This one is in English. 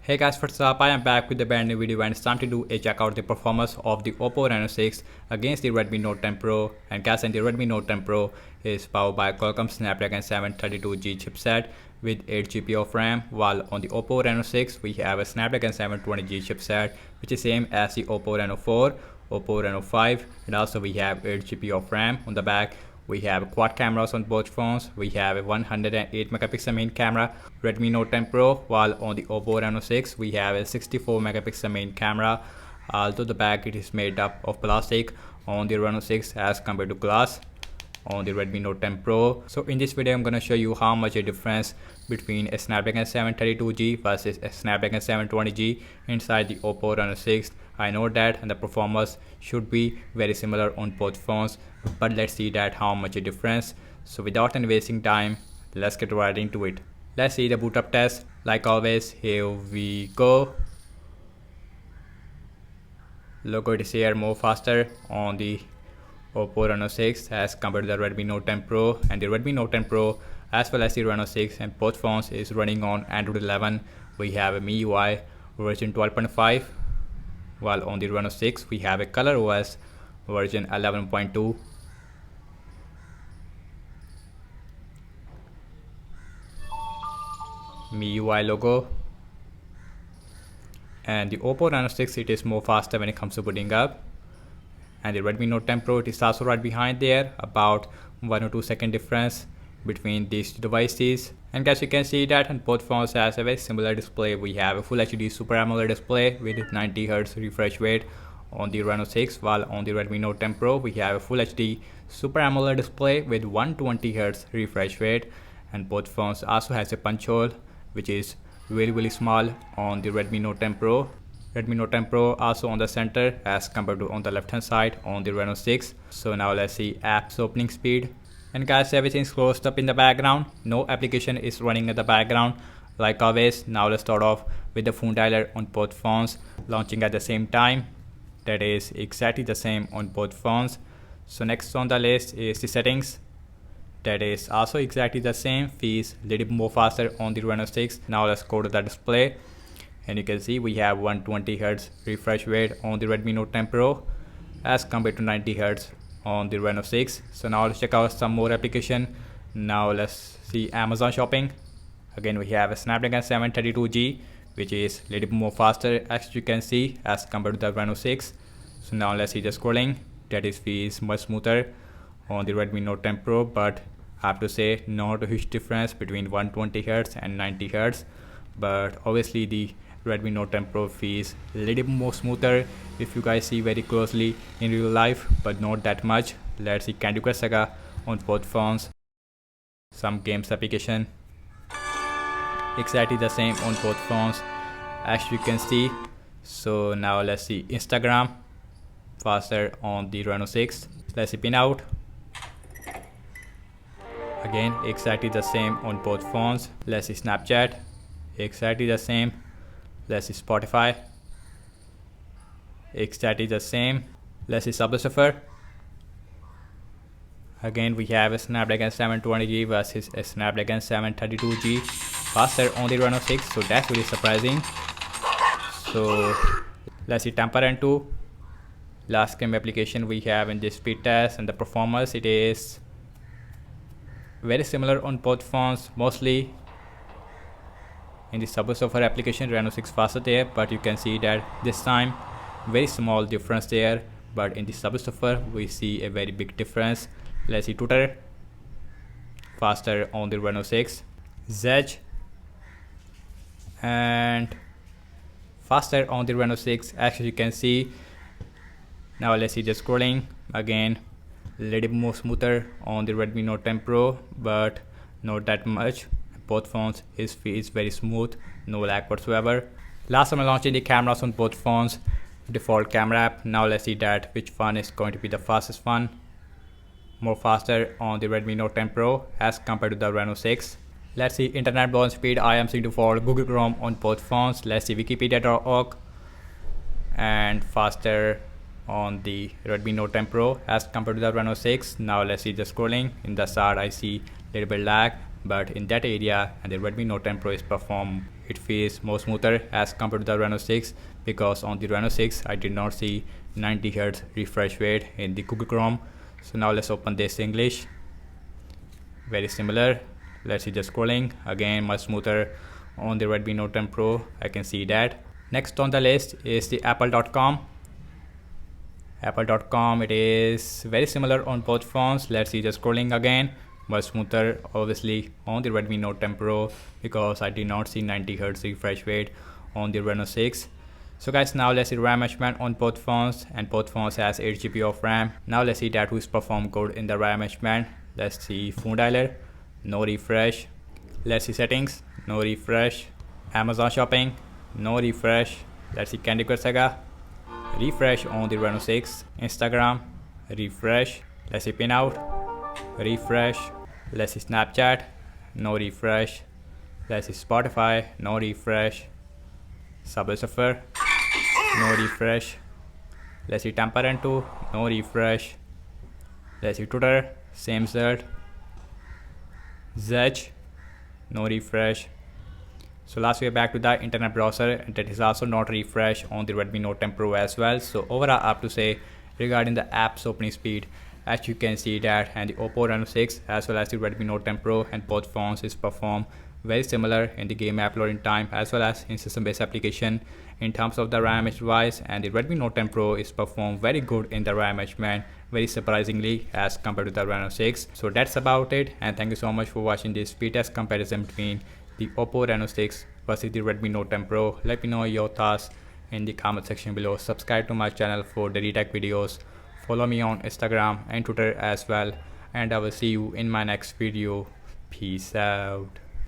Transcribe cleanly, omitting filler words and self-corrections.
Hey guys, what's up? I am back with a brand new video and it's time to do a check out the performance of the Oppo Reno 6 against the Redmi Note 10 Pro. And guys, and the Redmi Note 10 Pro is powered by Qualcomm Snapdragon 732G chipset with 8 GB of RAM, while on the Oppo Reno 6 we have a Snapdragon 720G chipset which is same as the Oppo Reno 4, Oppo Reno 5, and also we have 8 GB of RAM. On the back we have quad cameras on both phones. We have a 108 megapixel main camera Redmi Note 10 Pro, while on the Oppo Reno 6 we have a 64 megapixel main camera. Although the back it is made up of plastic on the Reno 6 as compared to glass on the Redmi Note 10 Pro. So in this video I'm gonna show you how much a difference between a Snapdragon 732G versus a Snapdragon 720G inside the Oppo Reno 6. I know that and the performance should be very similar on both phones, but let's see that how much a difference. So without any wasting time, let's get right into it. Let's see the boot up test. Like always, here we go. Logo is here more faster on the Oppo Reno 6 as compared to the Redmi Note 10 Pro, and the Redmi Note 10 Pro as well as the Reno 6 and both phones is running on Android 11. We have a MIUI version 12.5, while on the Reno 6 we have a ColorOS version 11.2. MIUI logo. And the Oppo Reno 6 it is more faster when it comes to booting up, and the Redmi Note 10 Pro it is also right behind there, about 1 or 2 second difference between these two devices. And as you can see that on both phones has a very similar display. We have a Full HD Super AMOLED display with 90Hz refresh rate on the Reno 6, while on the Redmi Note 10 Pro we have a Full HD Super AMOLED display with 120Hz refresh rate, and both phones also has a punch hole which is really small on the Redmi Note 10 Pro. Redmi Note 10 Pro also on the center as compared to on the left hand side on the Reno 6. So now let's see apps opening speed. And guys, everything's closed up in the background. No application is running in the background like always. Now let's start off with the phone dialer on both phones launching at the same time. That is exactly the same on both phones. So next on the list is the settings. That is also exactly the same. Feels a little more faster on the Reno 6. Now let's go to the display. And you can see we have 120Hz refresh rate on the Redmi Note 10 Pro as compared to 90Hz on the Reno 6. So now let's check out some more application. Now let's see Amazon shopping. Again we have a Snapdragon 732G which is a little more faster as you can see as compared to the Reno 6. So now let's see the scrolling. That is feels much smoother on the Redmi Note 10 Pro, but I have to say not a huge difference between 120Hz and 90Hz. But obviously the Redmi Note 10 Pro feels a little more smoother if you guys see very closely in real life, but not that much. Let's see Candy Crush Saga on both phones. Some games application exactly the same on both phones as you can see. So now let's see Instagram faster on the Reno 6. Let's see Pinout. Again exactly the same on both phones. Let's see Snapchat. Exactly the same. Let's see Spotify. Exactly the same. Let's see Subway Surfer. Again we have a Snapdragon 720G versus a Snapdragon 732G faster on the Reno 6. So that's really surprising. So let's see Temper and 2. Last game application we have in this speed test, and the performance it is very similar on both phones. Mostly in the Subway Surfer application Reno 6 faster there, but you can see that this time very small difference there, but in the Subway Surfer we see a very big difference. Let's see Twitter faster on the Reno 6. Zedge and faster on the Reno 6 as you can see. Now let's see the scrolling. Again a little more smoother on the Redmi Note 10 Pro, but not that much. Both phones is very smooth, no lag whatsoever. Last time I launching the cameras on both phones, default camera app. Now let's see that which one is going to be the fastest one. More faster on the Redmi Note 10 Pro as compared to the Reno 6. Let's see internet browsing speed. I am seeing default Google Chrome on both phones. Let's see wikipedia.org, and faster on the Redmi Note 10 Pro as compared to the Reno 6. Now let's see the scrolling. In the start I see little bit lag, but in that area and the Redmi Note 10 Pro is perform it feels more smoother as compared to the Reno 6, because on the Reno 6 I did not see 90Hz refresh rate in the Google Chrome. So now let's open this English. Very similar. Let's see, just scrolling again, much smoother on the Redmi Note 10 Pro. I can see that. Next on the list is the apple.com. Apple.com, it is very similar on both phones. Let's see, just scrolling again, much smoother obviously on the Redmi Note 10 Pro, because I did not see 90Hz refresh rate on the Reno 6. So guys, now let's see RAM management on both phones, and both phones has 8GB of RAM. Now let's see that who's performed good in the RAM management. Let's see phone dialer, no refresh. Let's see settings, no refresh. Amazon shopping, no refresh. Let's see Candy Crush Saga, refresh on the Reno 6. Instagram, refresh. Let's see pinout, refresh. Let's see Snapchat, no refresh. Let's see Spotify, no refresh. Subway Surfer, no refresh. Let's see Temperance 2, no refresh. Let's see Twitter, same result. Zedge, no refresh. So last we are back to the internet browser, and that is also not refresh on the Redmi Note 10 Pro as well. So overall I have to say regarding the apps opening speed, as you can see that, and the Oppo Reno 6 as well as the Redmi Note 10 Pro, and both phones is perform very similar in the game app loading time as well as in system based application. In terms of the RAM management, and the Redmi Note 10 Pro is performed very good in the RAM management, very surprisingly as compared to the Reno 6. So that's about it, and thank you so much for watching this speed test comparison between the Oppo Reno 6 versus the Redmi Note 10 Pro. Let me know your thoughts in the comment section below. Subscribe to my channel for daily tech videos. Follow me on Instagram and Twitter as well, and I will see you in my next video. Peace out.